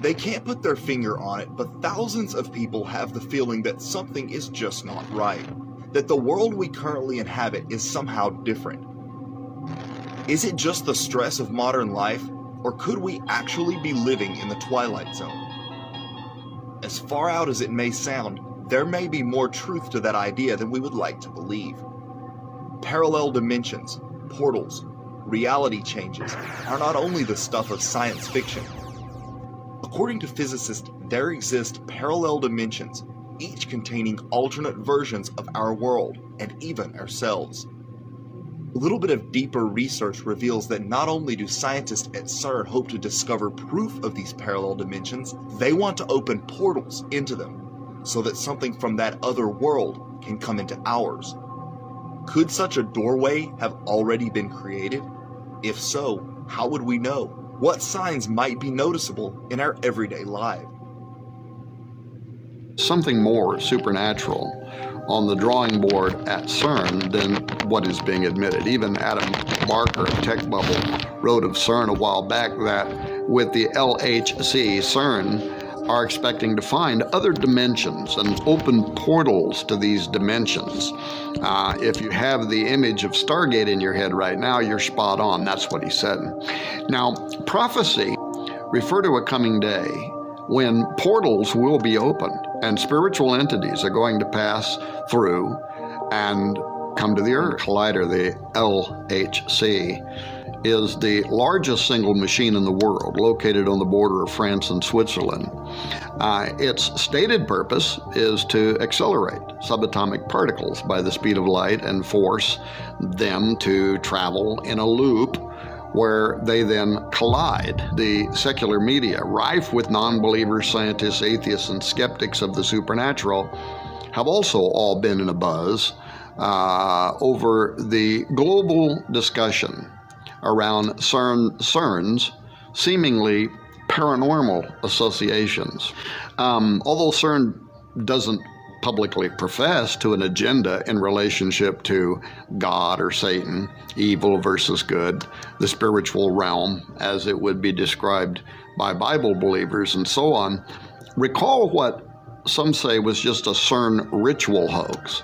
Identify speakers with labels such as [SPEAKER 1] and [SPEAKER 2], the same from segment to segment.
[SPEAKER 1] They can't put their finger on it, but thousands of people have the feeling that something is just not right, that the world we currently inhabit is somehow different. Is it just the stress of modern life, or could we actually be living in the Twilight Zone? As far out as it may sound, there may be more truth to that idea than we would like to believe. Parallel dimensions, portals, reality changes are not only the stuff of science fiction. According to physicists, there exist parallel dimensions, each containing alternate versions of our world and even ourselves. A little bit of deeper research reveals that not only do scientists at CERN hope to discover proof of these parallel dimensions, they want to open portals into them, so that something from that other world can come into ours. Could such a doorway have already been created? If so, how would we know? What signs might be noticeable in our everyday life?
[SPEAKER 2] Something more supernatural on the drawing board at CERN than what is being admitted. Even Adam Barker of Tech Bubble wrote of CERN a while back that with the LHC, CERN are expecting to find other dimensions and open portals to these dimensions. If you have the image of Stargate in your head right now, you're spot on. That's what he said. Now, prophecy refer to a coming day when portals will be opened and spiritual entities are going to pass through and come to the Earth. Collider, the LHC, is the largest single machine in the world, located on the border of France and Switzerland. Its stated purpose is to accelerate subatomic particles by the speed of light and force them to travel in a loop where they then collide. The secular media, rife with non-believers, scientists, atheists, and skeptics of the supernatural, have also all been in a buzz over the global discussion around CERN's seemingly paranormal associations. Although CERN doesn't publicly profess to an agenda in relationship to God or Satan, evil versus good, the spiritual realm as it would be described by Bible believers and so on, recall what some say was just a CERN ritual hoax,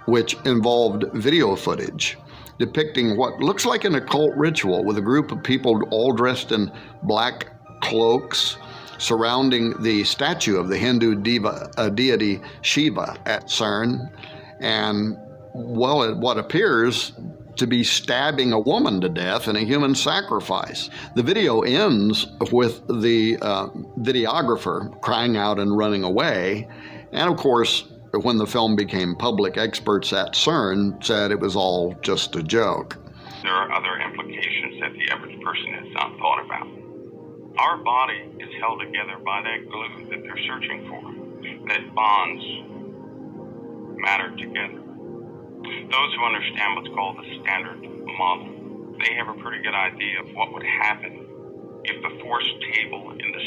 [SPEAKER 2] which involved video footage depicting what looks like an occult ritual with a group of people all dressed in black cloaks surrounding the statue of the Hindu deity Shiva at CERN, and what appears to be stabbing a woman to death in a human sacrifice. The video ends with the videographer crying out and running away, and of course, when the film became public, experts at CERN said it was all just a joke.
[SPEAKER 3] There are other implications that the average person has not thought about. Our body is held together by that glue that they're searching for, that bonds matter together. Those who understand what's called the Standard Model, they have a pretty good idea of what would happen if the force table in the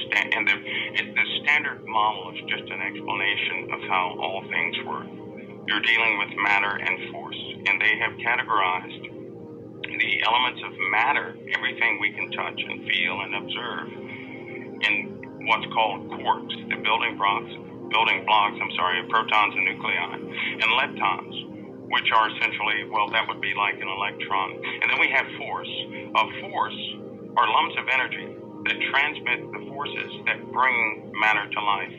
[SPEAKER 3] Standard Model is just an explanation of how all things work. You're dealing with matter and force, and they have categorized the elements of matter, everything we can touch and feel and observe, in what's called quarks, the building blocks, of protons and nuclei, and leptons, which are essentially, well, that would be like an electron. And then we have force. A force are lumps of energy that transmit the forces that bring matter to life.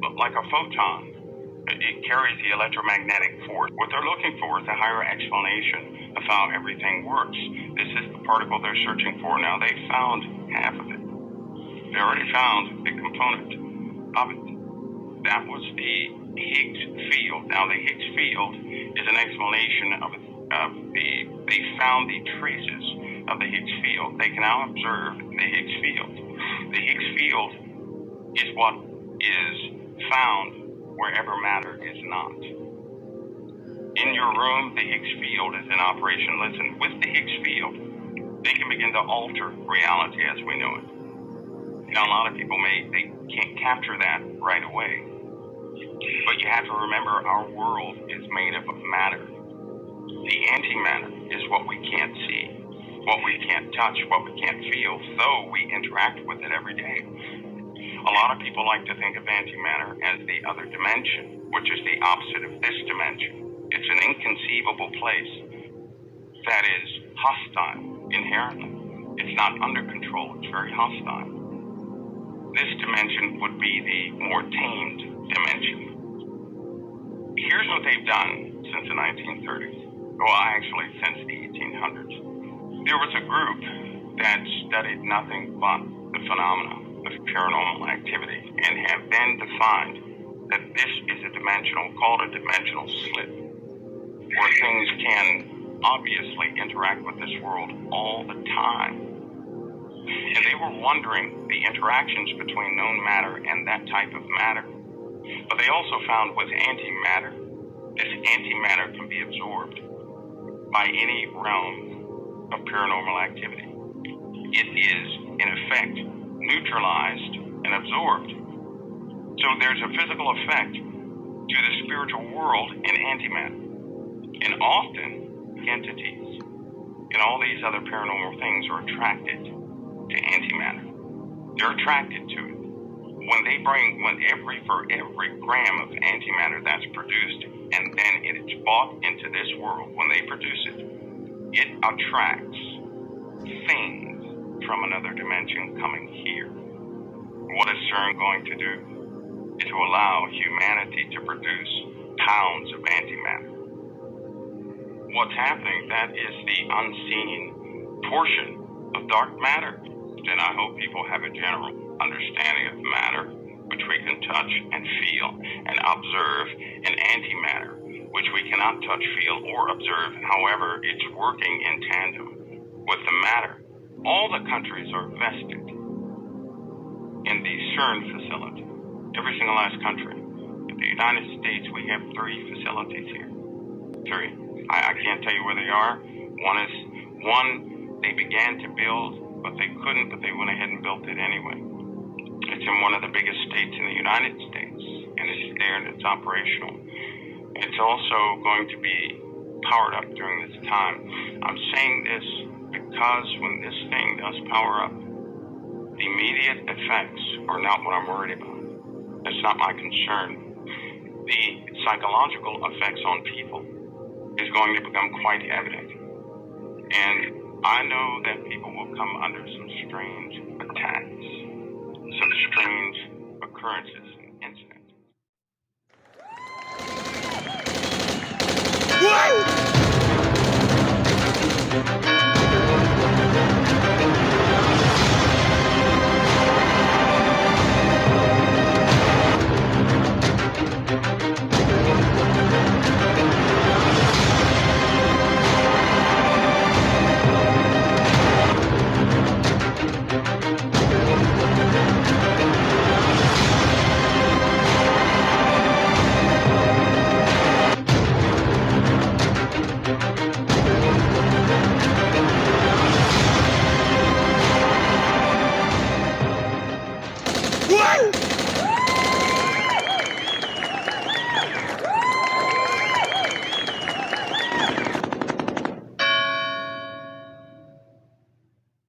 [SPEAKER 3] But like a photon, it carries the electromagnetic force. What they're looking for is a higher explanation of how everything works. This is the particle they're searching for. Now, they found half of it. They already found the component of it. That was the Higgs field. Now, the Higgs field is an explanation of they found the traces of the Higgs field. They can now observe the Higgs field. The Higgs field is what is found wherever matter is not. In your room, the Higgs field is in operation. Listen, with the Higgs field, they can begin to alter reality as we know it. Now, a lot of people they can't capture that right away. But you have to remember our world is made up of matter. The antimatter is what we can't see, what we can't touch, what we can't feel, though we interact with it every day. A lot of people like to think of antimatter as the other dimension, which is the opposite of this dimension. It's an inconceivable place that is hostile inherently. It's not under control, it's very hostile. This dimension would be the more tamed dimension. Here's what they've done since the 1930s. Well, actually, since the 1800s. There was a group that studied nothing but the phenomena of paranormal activity and have then defined that this is called a dimensional slit, where things can obviously interact with this world all the time. And they were wondering the interactions between known matter and that type of matter. But they also found with antimatter, this antimatter can be absorbed by any realm of paranormal activity. It is, in effect, neutralized and absorbed. So there's a physical effect to the spiritual world in antimatter. And often, entities and all these other paranormal things are attracted to antimatter. They're attracted to it. For every gram of antimatter that's produced, and then it is bought into this world, when they produce it, it attracts things from another dimension coming here. What is CERN going to do? To allow humanity to produce pounds of antimatter. What's happening, that is the unseen portion of dark matter. And I hope people have a general understanding of matter, which we can touch and feel and observe, and antimatter, which we cannot touch, feel, or observe. However, it's working in tandem with the matter. All the countries are vested in the CERN facility. Every single last country. In the United States, we have 3 facilities here. 3. I can't tell you where they are. One they began to build, but they couldn't, but they went ahead and built it anyway. It's in one of the biggest states in the United States, and it's there and it's operational. It's also going to be powered up during this time. I'm saying this because when this thing does power up, the immediate effects are not what I'm worried about. That's not my concern. The psychological effects on people is going to become quite evident. And I know that people will come under some strange attacks, some strange occurrences and incidents.
[SPEAKER 1] Whoa!